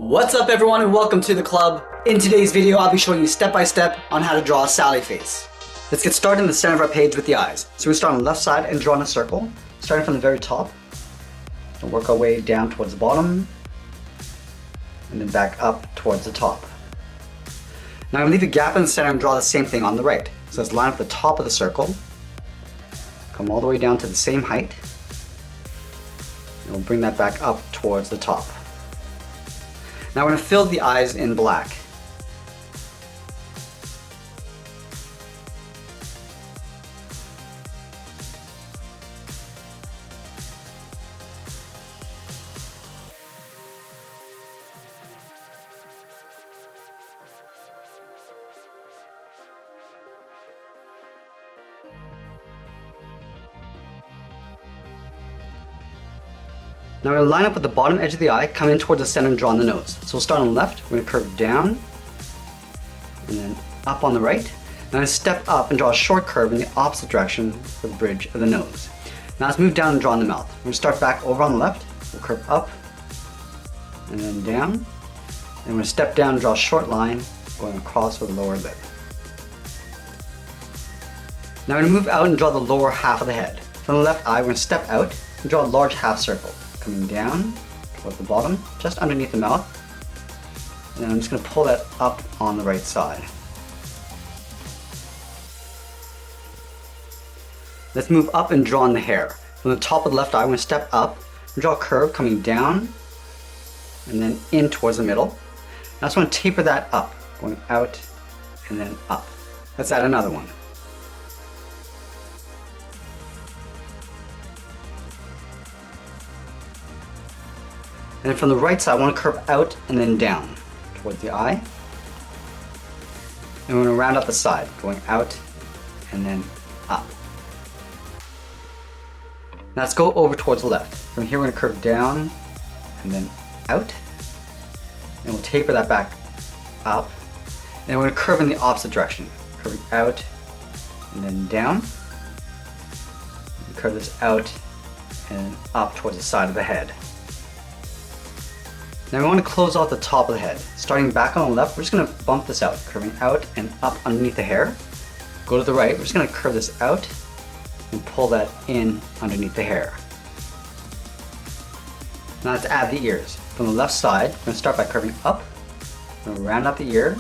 What's up everyone and welcome to the club. In today's video I'll be showing you step by step on how to draw a Sally face. Let's get started in the center of our page with the eyes. So we're going to start on the left side and draw in a circle, starting from the very top. And work our way down towards the bottom, and then back up towards the top. Now I'm going to leave a gap in the center and draw the same thing on the right. So let's line up the top of the circle, come all the way down to the same height, and we'll bring that back up towards the top. Now we're going to fill the eyes in black. Now we're going to line up with the bottom edge of the eye, come in towards the center and draw on the nose. So we'll start on the left, we're going to curve down, and then up on the right. Now I'm going to step up and draw a short curve in the opposite direction for the bridge of the nose. Now let's move down and draw on the mouth. We're going to start back over on the left, we'll curve up, and then down. And we're going to step down and draw a short line going across with the lower lip. Now we're going to move out and draw the lower half of the head. From the left eye, we're going to step out and draw a large half circle, coming down towards the bottom, just underneath the mouth. And then I'm just going to pull that up on the right side. Let's move up and draw on the hair. From the top of the left eye, I'm going to step up and draw a curve coming down and then in towards the middle. Now I just want to taper that up, going out and then up. Let's add another one. And then from the right side, I want to curve out and then down towards the eye. And we're going to round up the side, going out and then up. Now let's go over towards the left. From here, we're going to curve down and then out. And we'll taper that back up. And we're going to curve in the opposite direction, curving out and then down. And curve this out and up towards the side of the head. Now we want to close off the top of the head. Starting back on the left, we're just going to bump this out, curving out and up underneath the hair. Go to the right, we're just going to curve this out and pull that in underneath the hair. Now let's add the ears. From the left side, we're going to start by curving up. We're going to round out the ear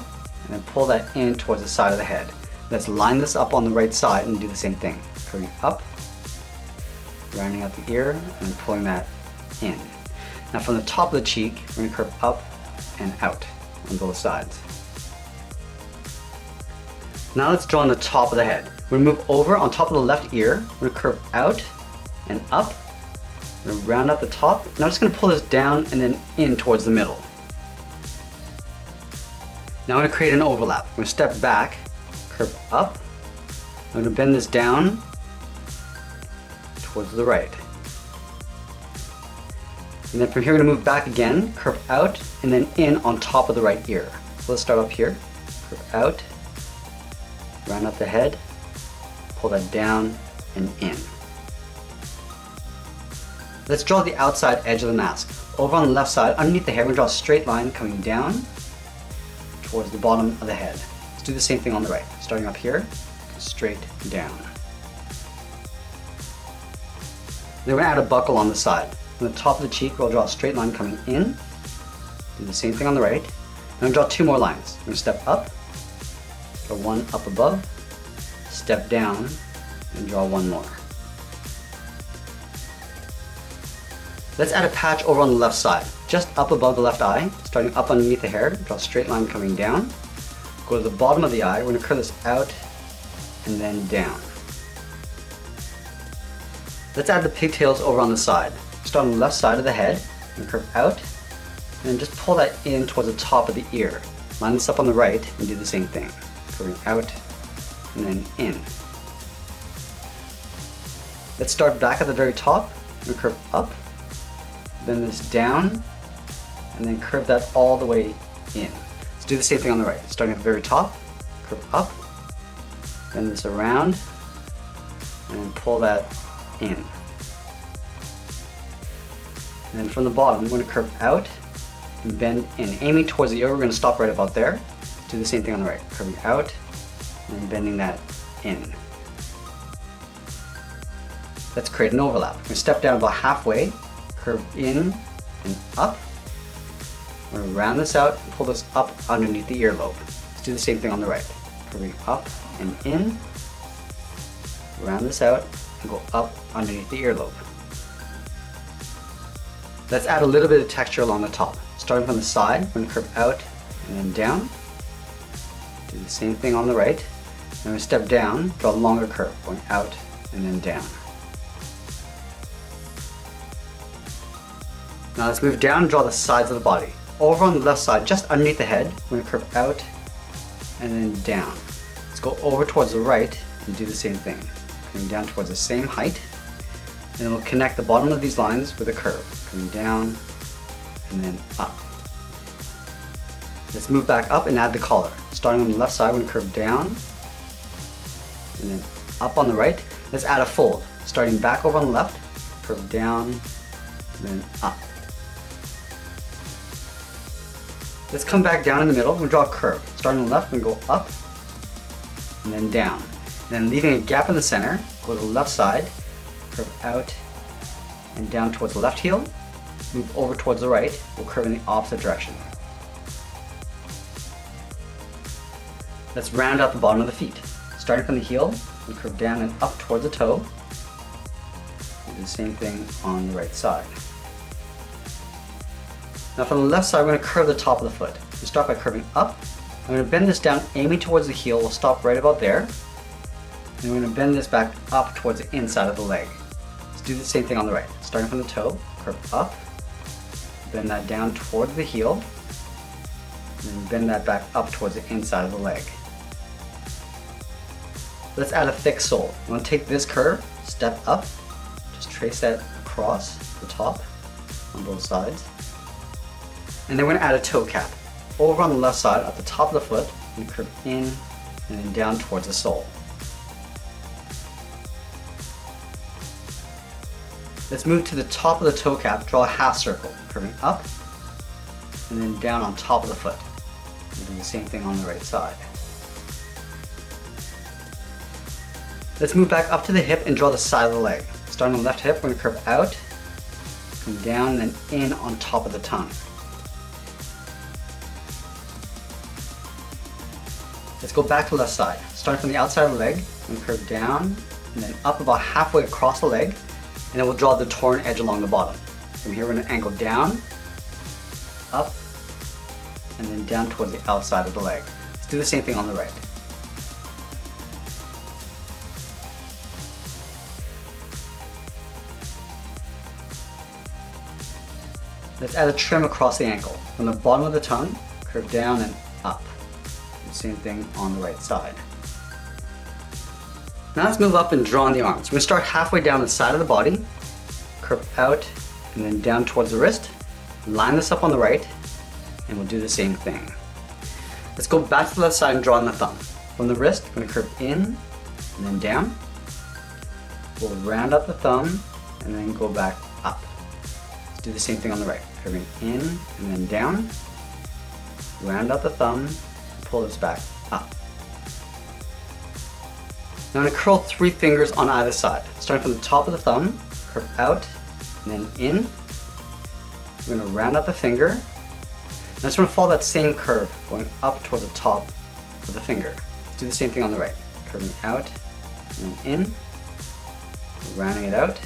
and then pull that in towards the side of the head. Let's line this up on the right side and do the same thing. Curving up, rounding out the ear, and then pulling that in. Now from the top of the cheek, we're going to curve up and out on both sides. Now let's draw on the top of the head. We're going to move over on top of the left ear. We're going to curve out and up. We're going to round out the top. Now I'm just going to pull this down and then in towards the middle. Now I'm going to create an overlap. We're going to step back, curve up. I'm going to bend this down towards the right. And then from here, we're going to move back again, curve out, and then in on top of the right ear. So let's start up here, curve out, round out the head, pull that down and in. Let's draw the outside edge of the mask. Over on the left side, underneath the hair, we're going to draw a straight line coming down towards the bottom of the head. Let's do the same thing on the right. Starting up here, straight down. Then we're going to add a buckle on the side. From the top of the cheek, we'll draw a straight line coming in. Do the same thing on the right. And we'll draw two more lines. We're going to step up, draw one up above, step down, and draw one more. Let's add a patch over on the left side, just up above the left eye, starting up underneath the hair. Draw a straight line coming down. Go to the bottom of the eye. We're going to curve this out and then down. Let's add the pigtails over on the side. Start on the left side of the head and curve out and just pull that in towards the top of the ear. Line this up on the right and do the same thing. Curving out and then in. Let's start back at the very top and curve up, bend this down and then curve that all the way in. Let's do the same thing on the right. Starting at the very top, curve up, bend this around and pull that in. And then from the bottom, I'm going to curve out and bend in. Aiming towards the ear, we're going to stop right about there. Do the same thing on the right, curving out and then bending that in. Let's create an overlap. We're going to step down about halfway, curve in and up. We're going to round this out and pull this up underneath the earlobe. Let's do the same thing on the right, curving up and in. Round this out and go up underneath the earlobe. Let's add a little bit of texture along the top. Starting from the side, we're going to curve out and then down. Do the same thing on the right. Then we're going to step down, draw a longer curve, going out and then down. Now let's move down and draw the sides of the body. Over on the left side, just underneath the head, we're going to curve out and then down. Let's go over towards the right and do the same thing. Coming down towards the same height. And then we'll connect the bottom of these lines with a curve. Coming down and then up. Let's move back up and add the collar. Starting on the left side, we're going to curve down and then up on the right. Let's add a fold. Starting back over on the left, curve down and then up. Let's come back down in the middle. We'll draw a curve. Starting on the left, we're going to go up and then down. And then leaving a gap in the center, go to the left side, curve out and down towards the left heel. Move over towards the right, we'll curve in the opposite direction. Let's round out the bottom of the feet. Starting from the heel, we curve down and up towards the toe. Do the same thing on the right side. Now from the left side, we're going to curve the top of the foot. We start by curving up. I'm going to bend this down, aiming towards the heel. We'll stop right about there. And we're going to bend this back up towards the inside of the leg. Let's do the same thing on the right. Starting from the toe, curve up. Bend that down towards the heel. And then bend that back up towards the inside of the leg. Let's add a thick sole. I'm going to take this curve, step up, just trace that across the top on both sides. And then we're going to add a toe cap. Over on the left side, at the top of the foot, and curve in and then down towards the sole. Let's move to the top of the toe cap, draw a half circle, curving up and then down on top of the foot. We'll do the same thing on the right side. Let's move back up to the hip and draw the side of the leg. Starting on the left hip, we're going to curve out, come down and then in on top of the tongue. Let's go back to the left side. Starting from the outside of the leg, we're going to curve down and then up about halfway across the leg, and then we'll draw the torn edge along the bottom. From here, we're going to angle down, up, and then down towards the outside of the leg. Let's do the same thing on the right. Let's add a trim across the ankle. From the bottom of the tongue, curve down and up. The same thing on the right side. Now let's move up and draw on the arms. We're going to start halfway down the side of the body, curve out and then down towards the wrist. Line this up on the right, and we'll do the same thing. Let's go back to the left side and draw on the thumb. From the wrist, we're going to curve in and then down. We'll round up the thumb and then go back up. Let's do the same thing on the right. Curving in and then down. Round out the thumb, pull this back up. Now I'm going to curl 3 fingers on either side. Starting from the top of the thumb, curve out and then in. We're going to round out the finger. And I just want to follow that same curve, going up toward the top of the finger. Let's do the same thing on the right. Curving out and then in. Rounding it out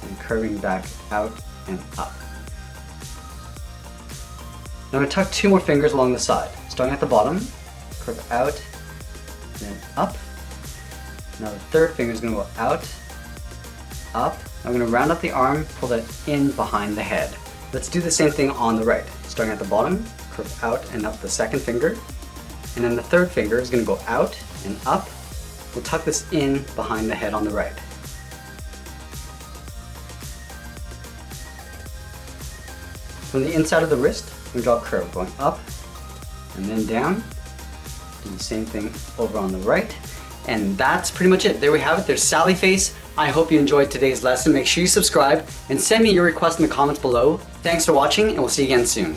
and curving back out and up. Now I'm going to tuck 2 more fingers along the side. Starting at the bottom, curve out and then up. Now the third finger is going to go out, up. I'm going to round up the arm, pull that in behind the head. Let's do the same thing on the right. Starting at the bottom, curve out and up the second finger. And then the third finger is going to go out and up. We'll tuck this in behind the head on the right. From the inside of the wrist, we draw a curve going up and then down. Do the same thing over on the right. And that's pretty much it. There we have it. There's Sally Face. I hope you enjoyed today's lesson. Make sure you subscribe and send me your requests in the comments below. Thanks for watching, and we'll see you again soon.